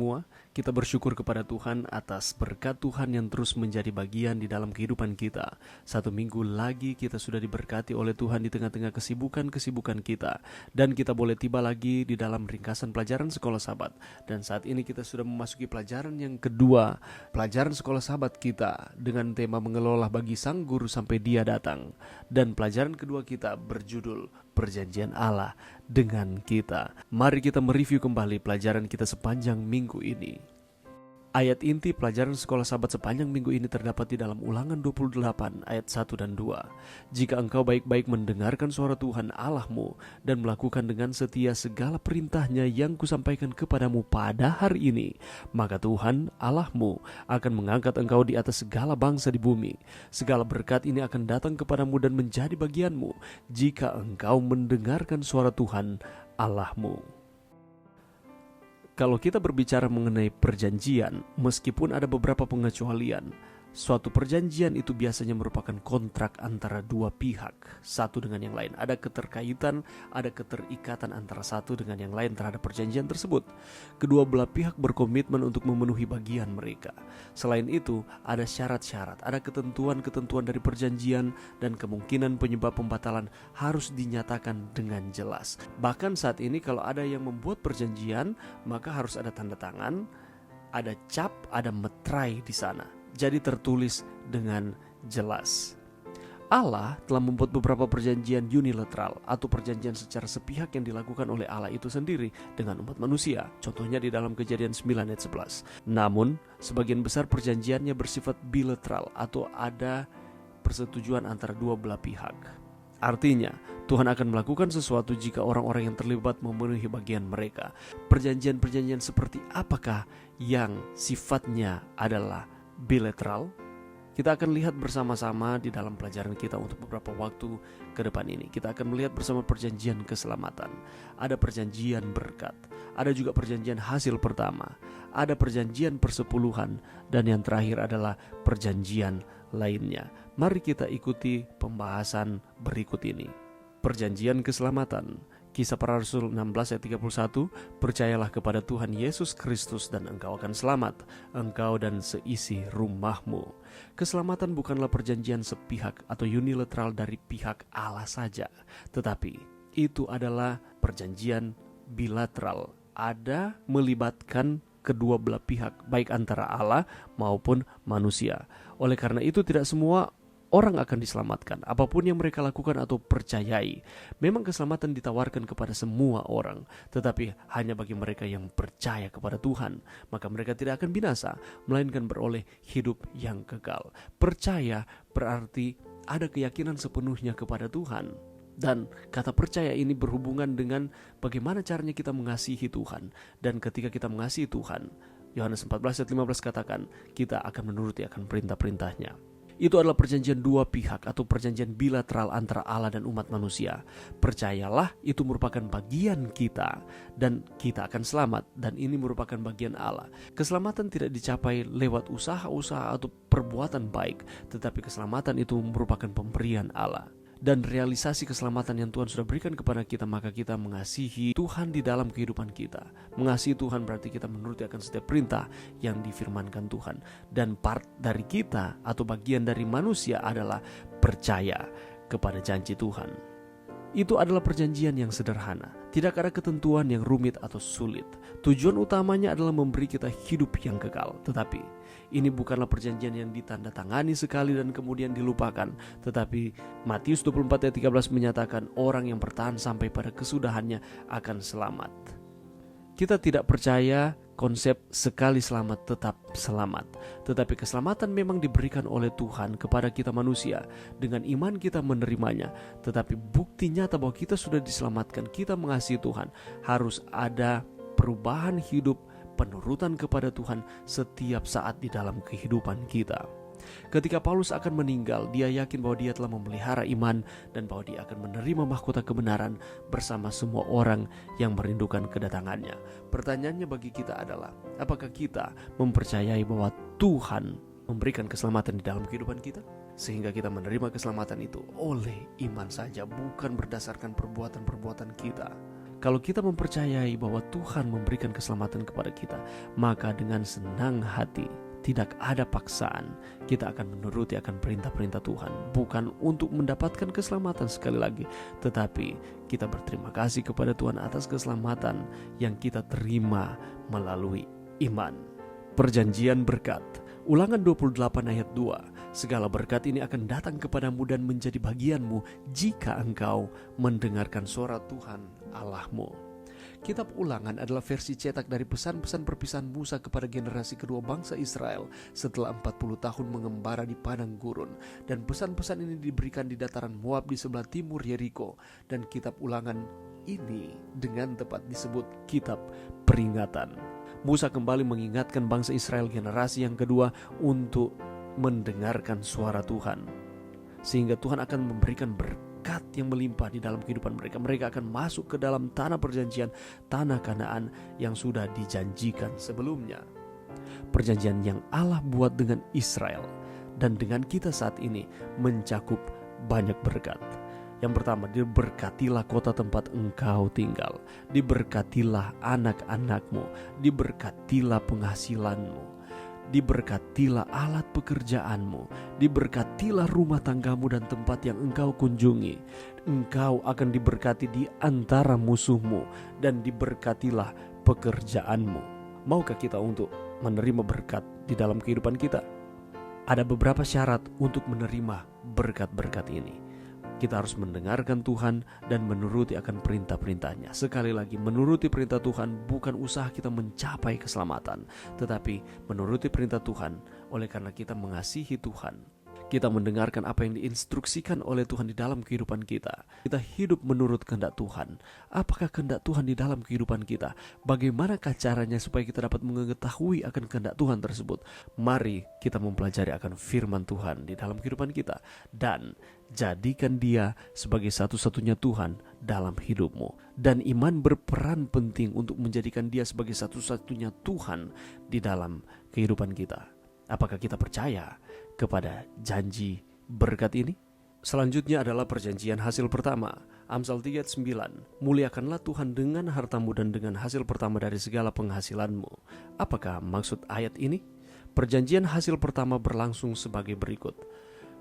Semua kita bersyukur kepada Tuhan atas berkat Tuhan yang terus menjadi bagian di dalam kehidupan kita. Satu minggu lagi kita sudah diberkati oleh Tuhan di tengah-tengah kesibukan-kesibukan kita. Dan kita boleh tiba lagi di dalam ringkasan pelajaran sekolah Sabat. Dan saat ini kita sudah memasuki pelajaran yang kedua. Pelajaran sekolah Sabat kita dengan tema mengelola bagi sang guru sampai dia datang. Dan pelajaran kedua kita berjudul Perjanjian Allah dengan kita. Mari kita mereview kembali pelajaran kita sepanjang minggu ini. Ayat inti pelajaran sekolah Sabat sepanjang minggu ini terdapat di dalam Ulangan 28 ayat 1 dan 2. Jika engkau baik-baik mendengarkan suara Tuhan Allahmu dan melakukan dengan setia segala perintahnya yang kusampaikan kepadamu pada hari ini, maka Tuhan Allahmu akan mengangkat engkau di atas segala bangsa di bumi. Segala berkat ini akan datang kepadamu dan menjadi bagianmu jika engkau mendengarkan suara Tuhan Allahmu. Kalau kita berbicara mengenai perjanjian, meskipun ada beberapa pengecualian, suatu perjanjian itu biasanya merupakan kontrak antara dua pihak, satu dengan yang lain. Ada keterkaitan, ada keterikatan antara satu dengan yang lain terhadap perjanjian tersebut. Kedua belah pihak berkomitmen untuk memenuhi bagian mereka. Selain itu, ada syarat-syarat, ada ketentuan-ketentuan dari perjanjian, dan kemungkinan penyebab pembatalan harus dinyatakan dengan jelas. Bahkan saat ini kalau ada yang membuat perjanjian, maka harus ada tanda tangan, ada cap, ada meterai di sana. Jadi tertulis dengan jelas. Allah telah membuat beberapa perjanjian unilateral atau perjanjian secara sepihak yang dilakukan oleh Allah itu sendiri dengan umat manusia. Contohnya di dalam Kejadian 9 ayat 11. Namun, sebagian besar perjanjiannya bersifat bilateral atau ada persetujuan antara dua belah pihak. Artinya, Tuhan akan melakukan sesuatu jika orang-orang yang terlibat memenuhi bagian mereka. Perjanjian-perjanjian seperti apakah yang sifatnya adalah bilateral? Kita akan lihat bersama-sama di dalam pelajaran kita untuk beberapa waktu ke depan ini. Kita akan melihat bersama perjanjian keselamatan. Ada perjanjian berkat. Ada juga perjanjian hasil pertama. Ada perjanjian persepuluhan. Dan yang terakhir adalah perjanjian lainnya. Mari kita ikuti pembahasan berikut ini. Perjanjian keselamatan. Kisah Para Rasul 16 ayat 31, percayalah kepada Tuhan Yesus Kristus dan engkau akan selamat, engkau dan seisi rumahmu. Keselamatan bukanlah perjanjian sepihak atau unilateral dari pihak Allah saja, tetapi itu adalah perjanjian bilateral. Ada melibatkan kedua belah pihak, baik antara Allah maupun manusia. Oleh karena itu tidak semua orang akan diselamatkan, apapun yang mereka lakukan atau percayai. Memang keselamatan ditawarkan kepada semua orang, tetapi hanya bagi mereka yang percaya kepada Tuhan. Maka mereka tidak akan binasa, melainkan beroleh hidup yang kekal. Percaya berarti ada keyakinan sepenuhnya kepada Tuhan. Dan kata percaya ini berhubungan dengan bagaimana caranya kita mengasihi Tuhan. Dan ketika kita mengasihi Tuhan, Yohanes 14 ayat 15 katakan, kita akan menuruti akan perintah-perintahnya. Itu adalah perjanjian dua pihak atau perjanjian bilateral antara Allah dan umat manusia. Percayalah, itu merupakan bagian kita dan kita akan selamat, dan ini merupakan bagian Allah. Keselamatan tidak dicapai lewat usaha-usaha atau perbuatan baik, tetapi keselamatan itu merupakan pemberian Allah. Dan realisasi keselamatan yang Tuhan sudah berikan kepada kita, maka kita mengasihi Tuhan di dalam kehidupan kita. Mengasihi Tuhan berarti kita menuruti akan setiap perintah yang difirmankan Tuhan. Dan part dari kita atau bagian dari manusia adalah percaya kepada janji Tuhan. Itu adalah perjanjian yang sederhana. Tidak ada ketentuan yang rumit atau sulit. Tujuan utamanya adalah memberi kita hidup yang kekal. Tetapi ini bukanlah perjanjian yang ditandatangani sekali dan kemudian dilupakan. Tetapi Matius 24 ayat 13 menyatakan orang yang bertahan sampai pada kesudahannya akan selamat. Kita tidak percaya konsep sekali selamat tetap selamat. Tetapi keselamatan memang diberikan oleh Tuhan kepada kita manusia. Dengan iman kita menerimanya. Tetapi bukti nyata bahwa kita sudah diselamatkan, kita mengasihi Tuhan, harus ada perubahan hidup, penurutan kepada Tuhan setiap saat di dalam kehidupan kita. Ketika Paulus akan meninggal, dia yakin bahwa dia telah memelihara iman dan bahwa dia akan menerima mahkota kebenaran bersama semua orang yang merindukan kedatangannya. Pertanyaannya bagi kita adalah, apakah kita mempercayai bahwa Tuhan memberikan keselamatan di dalam kehidupan kita? Sehingga kita menerima keselamatan itu oleh iman saja, bukan berdasarkan perbuatan-perbuatan kita. Kalau kita mempercayai bahwa Tuhan memberikan keselamatan kepada kita, maka dengan senang hati, tidak ada paksaan, kita akan menuruti akan perintah-perintah Tuhan. Bukan untuk mendapatkan keselamatan sekali lagi, tetapi kita berterima kasih kepada Tuhan atas keselamatan yang kita terima melalui iman. Perjanjian berkat. Ulangan 28 ayat 2. Segala berkat ini akan datang kepadamu dan menjadi bagianmu jika engkau mendengarkan suara Tuhan Allahmu. Kitab Ulangan adalah versi cetak dari pesan-pesan perpisahan Musa kepada generasi kedua bangsa Israel setelah 40 tahun mengembara di padang gurun. Dan pesan-pesan ini diberikan di dataran Moab di sebelah timur Yeriko. Dan kitab Ulangan ini dengan tepat disebut kitab peringatan. Musa kembali mengingatkan bangsa Israel generasi yang kedua untuk mendengarkan suara Tuhan, sehingga Tuhan akan memberikan berkat yang melimpah di dalam kehidupan mereka. Mereka akan masuk ke dalam tanah perjanjian, tanah Kanaan yang sudah dijanjikan sebelumnya. Perjanjian yang Allah buat dengan Israel dan dengan kita saat ini mencakup banyak berkat. Yang pertama, diberkatilah kota tempat engkau tinggal, diberkatilah anak-anakmu, diberkatilah penghasilanmu, diberkatilah alat pekerjaanmu, diberkatilah rumah tanggamu dan tempat yang engkau kunjungi. Engkau akan diberkati di antara musuhmu dan diberkatilah pekerjaanmu. Maukah kita untuk menerima berkat di dalam kehidupan kita? Ada beberapa syarat untuk menerima berkat-berkat ini. Kita harus mendengarkan Tuhan dan menuruti akan perintah-perintahnya. Sekali lagi, menuruti perintah Tuhan bukan usaha kita mencapai keselamatan, tetapi menuruti perintah Tuhan oleh karena kita mengasihi Tuhan. Kita mendengarkan apa yang diinstruksikan oleh Tuhan di dalam kehidupan kita. Kita hidup menurut kehendak Tuhan. Apakah kehendak Tuhan di dalam kehidupan kita? Bagaimanakah caranya supaya kita dapat mengetahui akan kehendak Tuhan tersebut? Mari kita mempelajari akan firman Tuhan di dalam kehidupan kita. Dan jadikan dia sebagai satu-satunya Tuhan dalam hidupmu. Dan iman berperan penting untuk menjadikan dia sebagai satu-satunya Tuhan di dalam kehidupan kita. Apakah kita percaya kepada janji berkat ini? Selanjutnya adalah perjanjian hasil pertama. Amsal 3 ayat 9. Muliakanlah Tuhan dengan hartamu dan dengan hasil pertama dari segala penghasilanmu. Apakah maksud ayat ini? Perjanjian hasil pertama berlangsung sebagai berikut.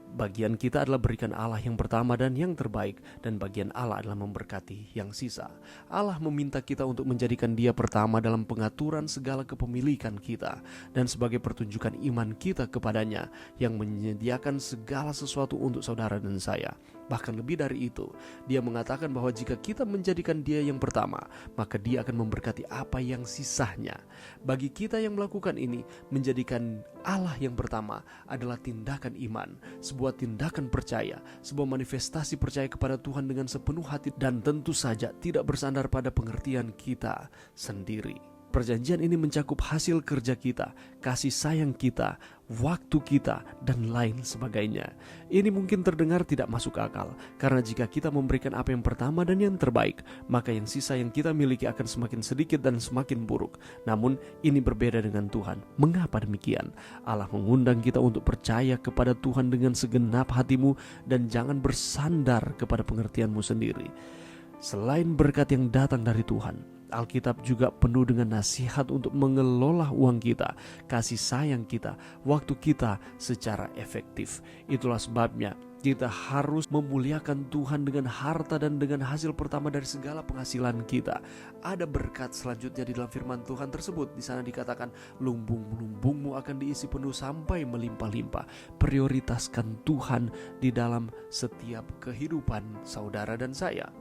Bagian kita adalah berikan Allah yang pertama dan yang terbaik, dan bagian Allah adalah memberkati yang sisa. Allah meminta kita untuk menjadikan Dia pertama dalam pengaturan segala kepemilikan kita, dan sebagai pertunjukan iman kita kepadanya yang menyediakan segala sesuatu untuk saudara dan saya. Bahkan lebih dari itu, Dia mengatakan bahwa jika kita menjadikan Dia yang pertama, maka Dia akan memberkati apa yang sisanya. Bagi kita yang melakukan ini, menjadikan Allah yang pertama adalah tindakan iman, sebuah tindakan percaya, sebuah manifestasi percaya kepada Tuhan dengan sepenuh hati, dan tentu saja tidak bersandar pada pengertian kita sendiri. Perjanjian ini mencakup hasil kerja kita, kasih sayang kita, waktu kita, dan lain sebagainya. Ini mungkin terdengar tidak masuk akal, karena jika kita memberikan apa yang pertama dan yang terbaik, maka yang sisa yang kita miliki akan semakin sedikit dan semakin buruk. Namun ini berbeda dengan Tuhan. Mengapa demikian? Allah mengundang kita untuk percaya kepada Tuhan dengan segenap hatimu dan jangan bersandar kepada pengertianmu sendiri. Selain berkat yang datang dari Tuhan, Alkitab juga penuh dengan nasihat untuk mengelola uang kita, kasih sayang kita, waktu kita secara efektif. Itulah sebabnya kita harus memuliakan Tuhan dengan harta dan dengan hasil pertama dari segala penghasilan kita. Ada berkat selanjutnya di dalam firman Tuhan tersebut. Di sana dikatakan, lumbung-lumbungmu akan diisi penuh sampai melimpah-limpah. Prioritaskan Tuhan di dalam setiap kehidupan saudara dan saya.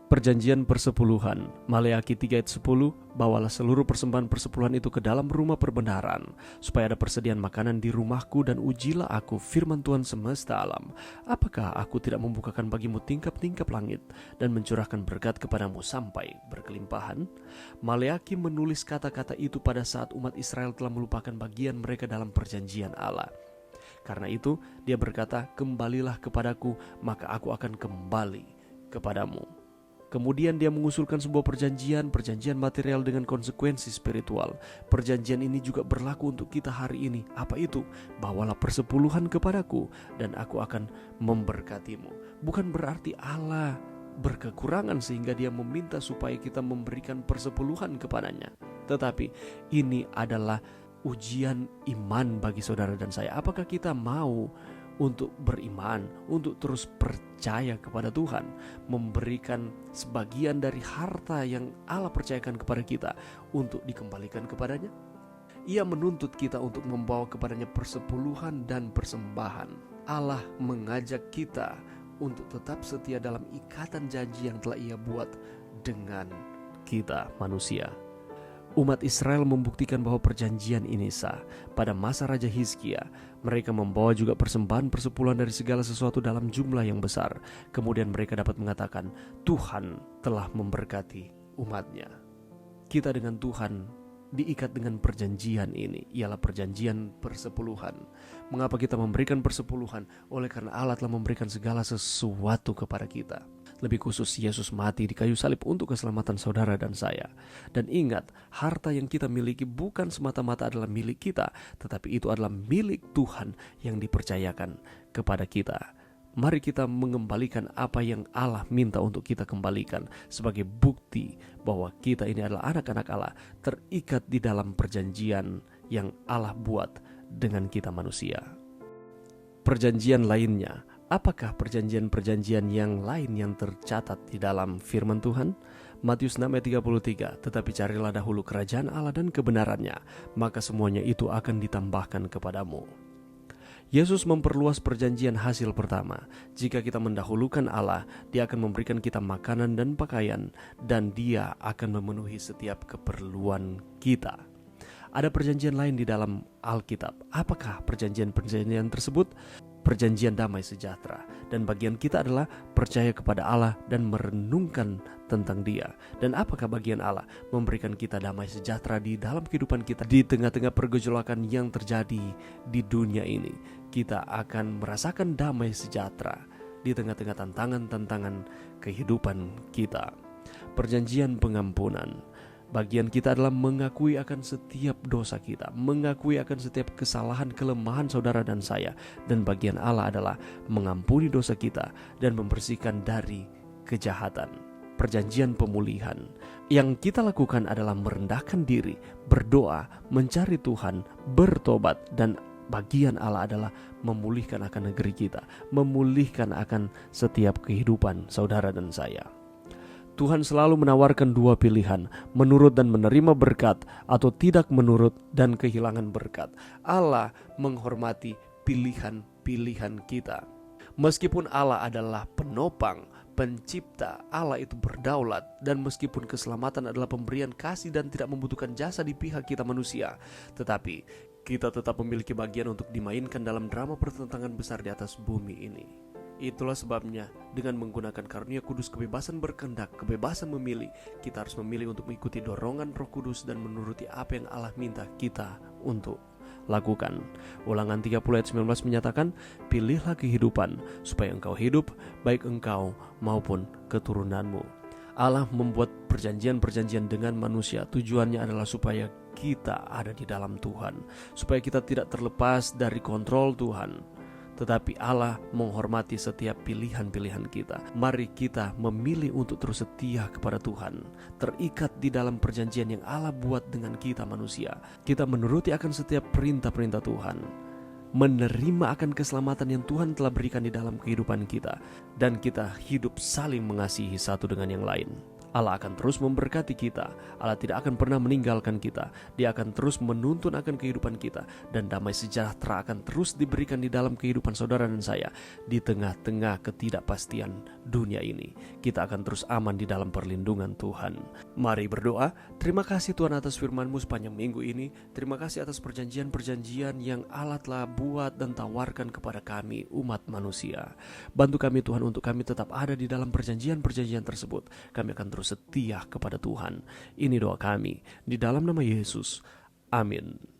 Perjanjian persepuluhan, Maleakhi 3 ayat 10, bawalah seluruh persembahan persepuluhan itu ke dalam rumah perbendaharaan, supaya ada persediaan makanan di rumahku, dan ujilah aku, firman Tuhan semesta alam. Apakah aku tidak membukakan bagimu tingkap-tingkap langit, dan mencurahkan berkat kepadamu sampai berkelimpahan? Maleakhi menulis kata-kata itu pada saat umat Israel telah melupakan bagian mereka dalam perjanjian Allah. Karena itu, dia berkata, kembalilah kepadaku, maka aku akan kembali kepadamu. Kemudian dia mengusulkan sebuah perjanjian material dengan konsekuensi spiritual. Perjanjian ini juga berlaku untuk kita hari ini. Apa itu? Bawalah persepuluhan kepadaku dan aku akan memberkatimu. Bukan berarti Allah berkekurangan sehingga dia meminta supaya kita memberikan persepuluhan kepadanya. Tetapi ini adalah ujian iman bagi saudara dan saya. Apakah kita mau untuk beriman, untuk terus percaya kepada Tuhan, memberikan sebagian dari harta yang Allah percayakan kepada kita untuk dikembalikan kepadanya? Ia menuntut kita untuk membawa kepadanya persepuluhan dan persembahan. Allah mengajak kita untuk tetap setia dalam ikatan janji yang telah Ia buat dengan kita manusia. Umat Israel membuktikan bahwa perjanjian ini sah. Pada masa Raja Hizkia, mereka membawa juga persembahan persepuluhan dari segala sesuatu dalam jumlah yang besar. Kemudian mereka dapat mengatakan, Tuhan telah memberkati umatnya. Kita dengan Tuhan diikat dengan perjanjian ini, ialah perjanjian persepuluhan. Mengapa kita memberikan persepuluhan? Oleh karena Allah telah memberikan segala sesuatu kepada kita. Lebih khusus, Yesus mati di kayu salib untuk keselamatan saudara dan saya. Dan ingat, harta yang kita miliki bukan semata-mata adalah milik kita, tetapi itu adalah milik Tuhan yang dipercayakan kepada kita. Mari kita mengembalikan apa yang Allah minta untuk kita kembalikan sebagai bukti bahwa kita ini adalah anak-anak Allah, terikat di dalam perjanjian yang Allah buat dengan kita manusia. Perjanjian lainnya, apakah perjanjian-perjanjian yang lain yang tercatat di dalam firman Tuhan? Matius 6 ayat 33, tetapi carilah dahulu kerajaan Allah dan kebenarannya, maka semuanya itu akan ditambahkan kepadamu. Yesus memperluas perjanjian hasil pertama. Jika kita mendahulukan Allah, Dia akan memberikan kita makanan dan pakaian, dan Dia akan memenuhi setiap keperluan kita. Ada perjanjian lain di dalam Alkitab. Apakah perjanjian-perjanjian tersebut? Perjanjian damai sejahtera. Dan bagian kita adalah percaya kepada Allah dan merenungkan tentang Dia. Dan apakah bagian Allah? Memberikan kita damai sejahtera di dalam kehidupan kita. Di tengah-tengah pergejolakan yang terjadi di dunia ini, kita akan merasakan damai sejahtera di tengah-tengah tantangan-tantangan kehidupan kita. Perjanjian pengampunan. Bagian kita adalah mengakui akan setiap dosa kita, mengakui akan setiap kesalahan, kelemahan saudara dan saya. Dan bagian Allah adalah mengampuni dosa kita dan membersihkan dari kejahatan. Perjanjian pemulihan. Yang kita lakukan adalah merendahkan diri, berdoa, mencari Tuhan, bertobat, dan bagian Allah adalah memulihkan akan negeri kita, memulihkan akan setiap kehidupan saudara dan saya. Tuhan selalu menawarkan dua pilihan, menurut dan menerima berkat, atau tidak menurut dan kehilangan berkat. Allah menghormati pilihan-pilihan kita. Meskipun Allah adalah penopang, pencipta, Allah itu berdaulat, dan meskipun keselamatan adalah pemberian kasih dan tidak membutuhkan jasa di pihak kita manusia, tetapi kita tetap memiliki bagian untuk dimainkan dalam drama pertentangan besar di atas bumi ini. Itulah sebabnya dengan menggunakan karunia kudus, kebebasan berkehendak, kebebasan memilih, kita harus memilih untuk mengikuti dorongan Roh Kudus dan menuruti apa yang Allah minta kita untuk lakukan. Ulangan 30 ayat 19 menyatakan, pilihlah kehidupan supaya engkau hidup, baik engkau maupun keturunanmu. Allah membuat perjanjian-perjanjian dengan manusia. Tujuannya adalah supaya kita ada di dalam Tuhan, supaya kita tidak terlepas dari kontrol Tuhan. Tetapi Allah menghormati setiap pilihan-pilihan kita. Mari kita memilih untuk terus setia kepada Tuhan, terikat di dalam perjanjian yang Allah buat dengan kita manusia. Kita menuruti akan setiap perintah-perintah Tuhan, menerima akan keselamatan yang Tuhan telah berikan di dalam kehidupan kita, dan kita hidup saling mengasihi satu dengan yang lain. Allah akan terus memberkati kita. Allah tidak akan pernah meninggalkan kita. Dia akan terus menuntun akan kehidupan kita, dan damai sejahtera akan terus diberikan di dalam kehidupan saudara dan saya. Di tengah-tengah ketidakpastian dunia ini, kita akan terus aman di dalam perlindungan Tuhan. Mari berdoa. Terima kasih Tuhan atas firman-Mu sepanjang minggu ini. Terima kasih atas perjanjian-perjanjian yang Allah telah buat dan tawarkan kepada kami, umat manusia. Bantu kami Tuhan untuk kami tetap ada di dalam perjanjian-perjanjian tersebut. Kami akan terus setia kepada Tuhan. Ini doa kami di dalam nama Yesus. Amin.